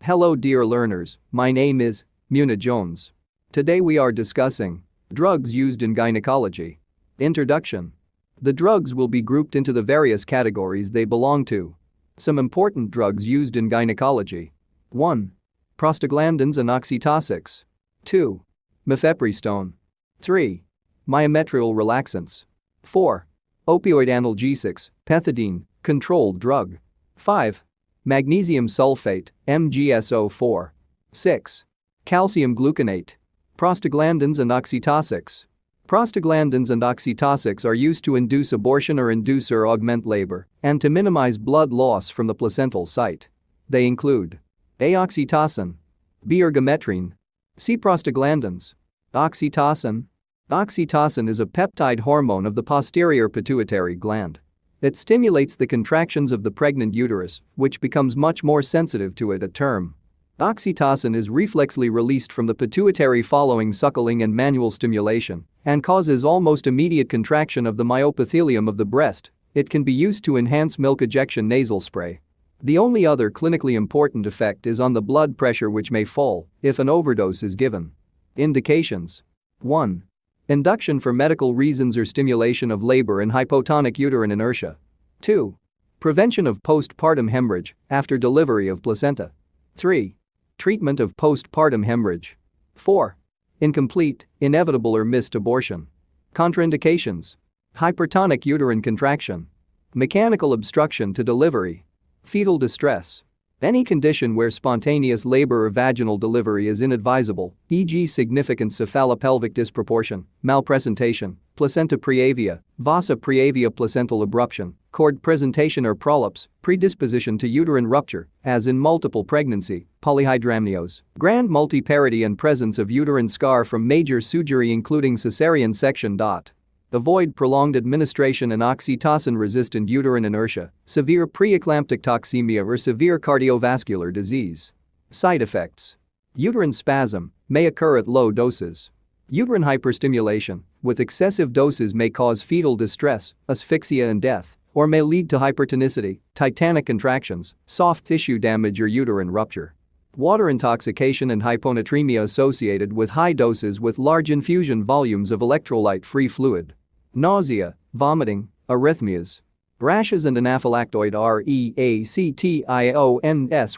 Hello dear learners, my name is Muna Jones. Today we are discussing drugs used in gynecology. Introduction. The drugs will be grouped into the various categories they belong to. Some important drugs used in gynecology. 1. Prostaglandins and oxytocics. 2. Mifepristone. 3. Myometrial relaxants. 4. Opioid analgesics, pethidine, controlled drug. 5. Magnesium sulfate, MgSO4. 6. Calcium gluconate. Prostaglandins and oxytocics. Prostaglandins and oxytocics are used to induce abortion or induce or augment labor and to minimize blood loss from the placental site. They include A. Oxytocin, B. Ergometrine, C. Prostaglandins. Oxytocin. Oxytocin is a peptide hormone of the posterior pituitary gland. It stimulates the contractions of the pregnant uterus, which becomes much more sensitive to it at term. Oxytocin is reflexly released from the pituitary following suckling and manual stimulation and causes almost immediate contraction of the myoepithelium of the breast. It can be used to enhance milk ejection nasal spray. The only other clinically important effect is on the blood pressure, which may fall if an overdose is given. Indications. 1. Induction for medical reasons or stimulation of labor and hypotonic uterine inertia. 2. Prevention of postpartum hemorrhage after delivery of placenta. 3. Treatment of postpartum hemorrhage. 4. Incomplete, inevitable or missed abortion. Contraindications. Hypertonic uterine contraction. Mechanical obstruction to delivery. Fetal distress. Any condition where spontaneous labor or vaginal delivery is inadvisable, e.g. significant cephalopelvic disproportion, malpresentation, placenta preavia, vasa preavia, placental abruption, cord presentation or prolapse, predisposition to uterine rupture, as in multiple pregnancy, polyhydramnios, grand multiparity and presence of uterine scar from major surgery including cesarean section. Avoid prolonged administration and oxytocin-resistant uterine inertia, severe preeclamptic toxemia or severe cardiovascular disease. Side effects. Uterine spasm may occur at low doses. Uterine hyperstimulation with excessive doses may cause fetal distress, asphyxia and death, or may lead to hypertonicity, titanic contractions, soft tissue damage or uterine rupture. Water intoxication and hyponatremia associated with high doses with large infusion volumes of electrolyte-free fluid. Nausea, vomiting, arrhythmias. Rashes and anaphylactoid reactions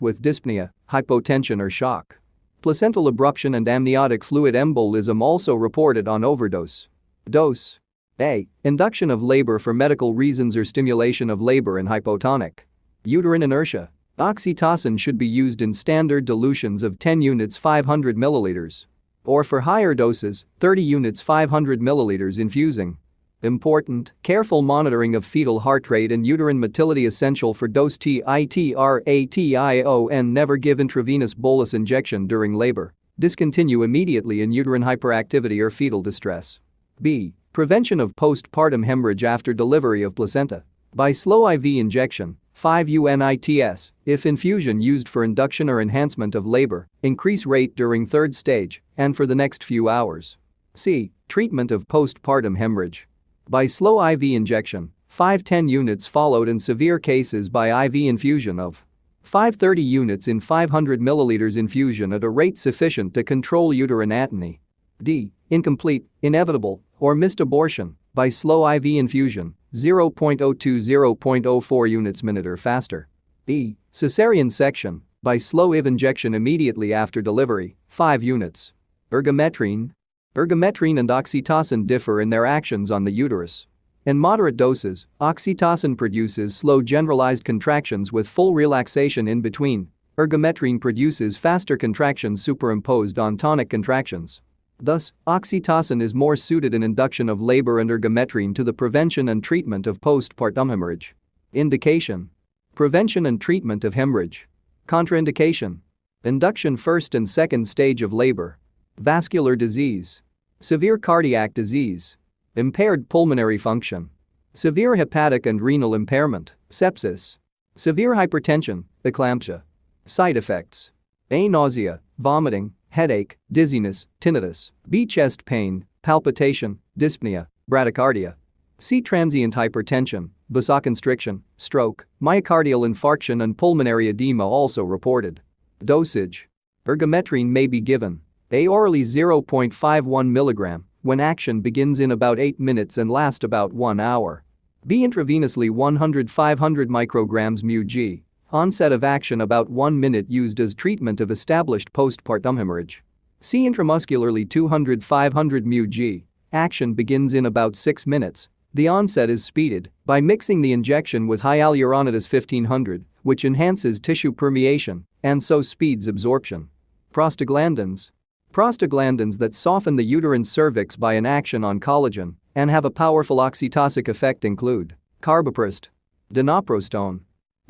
with dyspnea, hypotension or shock. Placental abruption and amniotic fluid embolism also reported on overdose. Dose. A. Induction of labor for medical reasons or stimulation of labor in hypotonic uterine inertia. Oxytocin should be used in standard dilutions of 10 units 500 milliliters. Or for higher doses, 30 units 500 milliliters infusing. Important, careful monitoring of fetal heart rate and uterine motility essential for dose titration. Never give intravenous bolus injection during labor. Discontinue immediately in uterine hyperactivity or fetal distress. B. Prevention of postpartum hemorrhage after delivery of placenta. By slow IV injection, 5 units, if infusion used for induction or enhancement of labor, increase rate during third stage and for the next few hours. C. Treatment of postpartum hemorrhage. By slow IV injection, 5-10 units followed in severe cases by IV infusion of 5-30 units in 500 milliliters infusion at a rate sufficient to control uterine atony. D. Incomplete, inevitable, or missed abortion by slow IV infusion, 0.02-0.04 units minute or faster. E. Cesarean section by slow IV injection immediately after delivery, 5 units. Ergometrine. Ergometrine and oxytocin differ in their actions on the uterus. In moderate doses, oxytocin produces slow generalized contractions with full relaxation in between. Ergometrine produces faster contractions superimposed on tonic contractions. Thus, oxytocin is more suited in induction of labor and ergometrine to the prevention and treatment of postpartum hemorrhage. Indication. Prevention and treatment of hemorrhage. Contraindication. Induction first and second stage of labor. Vascular disease. Severe cardiac disease. Impaired pulmonary function. Severe hepatic and renal impairment, sepsis. Severe hypertension, eclampsia. Side effects. A. Nausea, vomiting, headache, dizziness, tinnitus. B. Chest pain, palpitation, dyspnea, bradycardia. C. Transient hypertension, vasoconstriction, stroke, myocardial infarction and pulmonary edema also reported. Dosage. Ergometrine may be given. A. Orally 0.51 mg when action begins in about 8 minutes and last about 1 hour. B. Intravenously 100-500 micrograms μg. Onset of action about 1 minute used as treatment of established postpartum hemorrhage. C. Intramuscularly 200-500 μg. Action begins in about 6 minutes. The onset is speeded by mixing the injection with hyaluronidase 1500, which enhances tissue permeation and so speeds absorption. Prostaglandins. Prostaglandins that soften the uterine cervix by an action on collagen and have a powerful oxytocic effect include carbapenem, donnaprostone,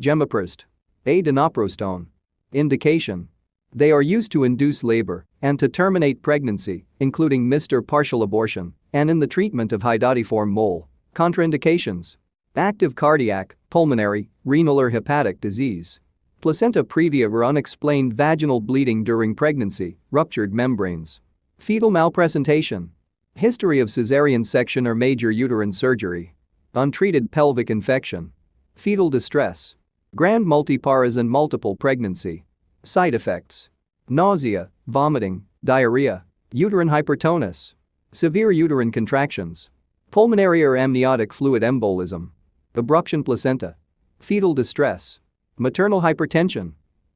gemiprist. A. Donnaprostone. Indication. They are used to induce labor and to terminate pregnancy, including missed or partial abortion, and in the treatment of hydatiform mole. Contraindications. Active cardiac, pulmonary, renal or hepatic disease. Placenta previa or unexplained vaginal bleeding during pregnancy, ruptured membranes. Fetal malpresentation. History of cesarean section or major uterine surgery. Untreated pelvic infection. Fetal distress. Grand multiparas and multiple pregnancy. Side effects. Nausea, vomiting, diarrhea, uterine hypertonus. Severe uterine contractions. Pulmonary or amniotic fluid embolism. Abruption placenta. Fetal distress. Maternal hypertension.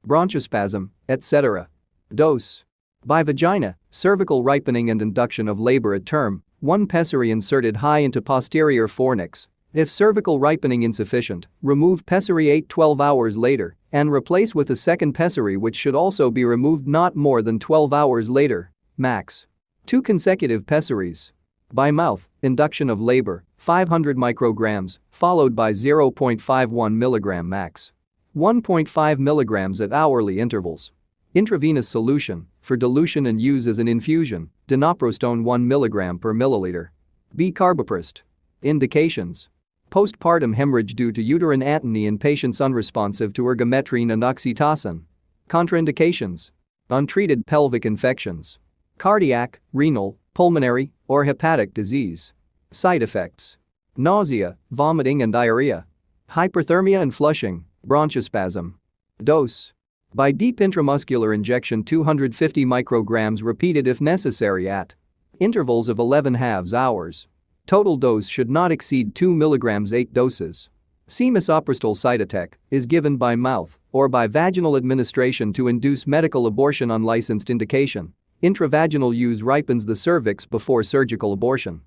Bronchospasm, etc. Dose. By vagina, cervical ripening and induction of labor at term, 1 pessary inserted high into posterior fornix. If cervical ripening insufficient, remove pessary 8-12 hours later and replace with a second pessary which should also be removed not more than 12 hours later. Max. 2 consecutive pessaries. By mouth, induction of labor, 500 micrograms, followed by 0.51 mg max. 1.5 mg at hourly intervals. Intravenous solution, for dilution and use as an infusion, donnaprostone 1 mg per milliliter. B. Carbapenem. Indications. Postpartum hemorrhage due to uterine atony in patients unresponsive to ergometrine and oxytocin. Contraindications. Untreated pelvic infections. Cardiac, renal, pulmonary, or hepatic disease. Side effects. Nausea, vomiting and diarrhea. Hyperthermia and flushing, bronchospasm. Dose. By deep intramuscular injection 250 micrograms repeated if necessary at intervals of 11/2 hours. Total dose should not exceed 2 mg 8 doses. C. Misoprostol Cytotec is given by mouth or by vaginal administration to induce medical abortion on licensed indication. Intravaginal use ripens the cervix before surgical abortion.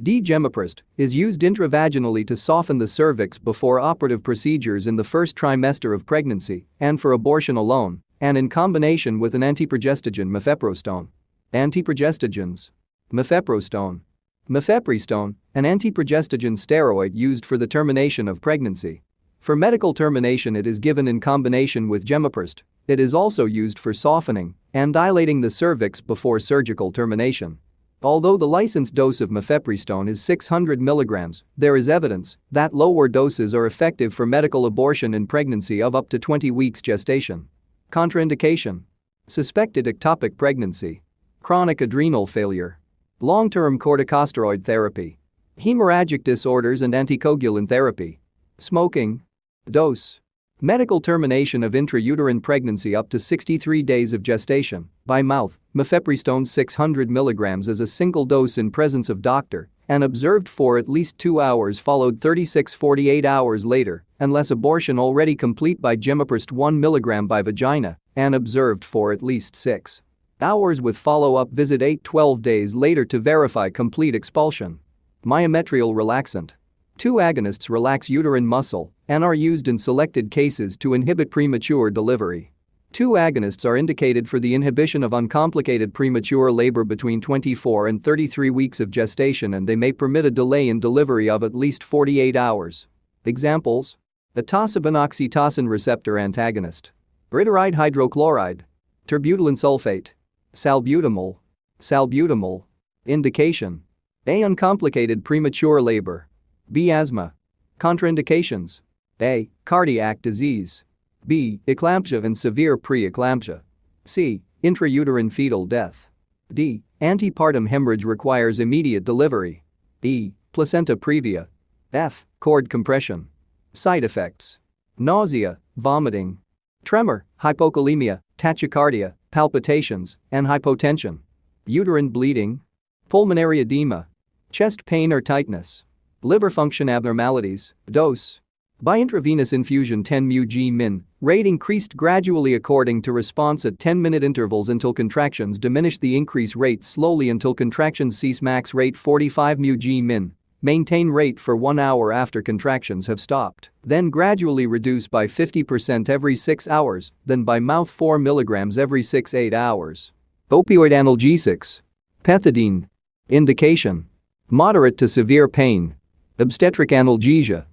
D. Gemiprist is used intravaginally to soften the cervix before operative procedures in the first trimester of pregnancy and for abortion alone and in combination with an antiprogestogen mifeprostone. Antiprogestogens. Mifeprostone. Mifepristone, an antiprogestogen steroid used for the termination of pregnancy. For medical termination it is given in combination with gemiprist. It is also used for softening and dilating the cervix before surgical termination. Although the licensed dose of mifepristone is 600 mg, there is evidence that lower doses are effective for medical abortion in pregnancy of up to 20 weeks gestation. Contraindication. Suspected ectopic pregnancy. Chronic adrenal failure. Long-term corticosteroid therapy. Hemorrhagic disorders and anticoagulant therapy. Smoking. Dose. Medical termination of intrauterine pregnancy up to 63 days of gestation. By mouth, mifepristone 600 mg as a single dose in presence of doctor and observed for at least 2 hours followed 36-48 hours later unless abortion already complete by gemiprist 1 mg by vagina and observed for at least 6 hours with follow-up visit 8-12 days later to verify complete expulsion. Myometrial relaxant. 2 agonists relax uterine muscle and are used in selected cases to inhibit premature delivery. 2 agonists are indicated for the inhibition of uncomplicated premature labor between 24 and 33 weeks of gestation and they may permit a delay in delivery of at least 48 hours. Examples. Atosobin oxytocin receptor antagonist. Iridoride hydrochloride. Terbutaline sulfate. Salbutamol. Salbutamol. Indication. A. Uncomplicated premature labor. B. Asthma. Contraindications. A. Cardiac disease. B. Eclampsia and severe pre-eclampsia. C. Intrauterine fetal death. D. Antepartum hemorrhage requires immediate delivery. E. Placenta previa. F. Cord compression. Side effects. Nausea, vomiting, tremor, hypokalemia, tachycardia, palpitations, and hypotension. Uterine bleeding, pulmonary edema, chest pain or tightness, liver function abnormalities. Dose. By intravenous infusion 10 mg/min, rate increased gradually according to response at 10-minute intervals until contractions diminish. The increase rate slowly until contractions cease. Max rate 45 mg/min. Maintain rate for 1 hour after contractions have stopped, then gradually reduce by 50% every 6 hours, then by mouth 4 mg every 6-8 hours. Opioid Analgesics. Pethidine. Indication: moderate to severe pain. Obstetric analgesia.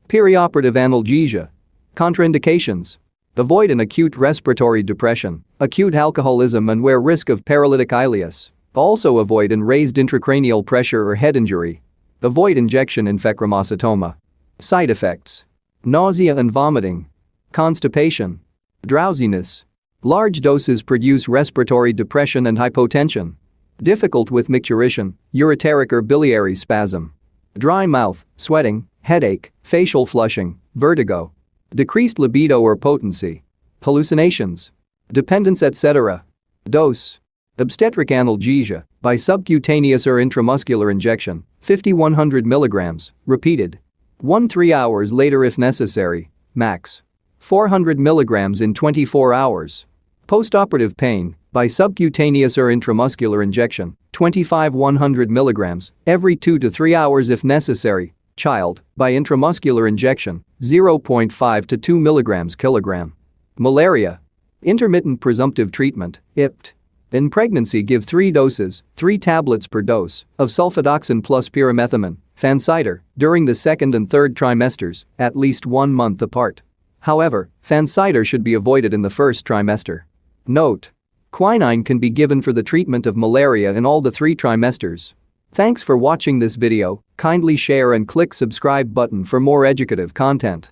Perioperative analgesia. Contraindications: avoid an acute respiratory depression, acute alcoholism, and where risk of paralytic ileus. Also avoid an raised intracranial pressure or head injury. Avoid injection infechromocitoma. Side effects: nausea and vomiting, constipation, drowsiness. Large doses produce respiratory depression and hypotension. Difficult with micturition, ureteric or biliary spasm. Dry mouth, sweating, headache, facial flushing, vertigo. Decreased libido or potency. Hallucinations. Dependence, etc. Dose. Obstetric analgesia, by subcutaneous or intramuscular injection, 50-100 mg, repeated. 1-3 hours later if necessary, max. 400 mg in 24 hours. Postoperative pain, by subcutaneous or intramuscular injection, 25-100 mg, every 2 to 3 hours if necessary. Child, by intramuscular injection, 0.5 to 2 mg/kg. Malaria. Intermittent presumptive treatment, IPT. In pregnancy give 3 doses, 3 tablets per dose, of sulfadoxine plus pyrimethamine, Fansidar, during the 2nd and 3rd trimesters, at least 1 month apart. However, Fansidar should be avoided in the 1st trimester. Note: quinine can be given for the treatment of malaria in all the 3 trimesters. Thanks for watching this video. Kindly share and click subscribe button for more educative content.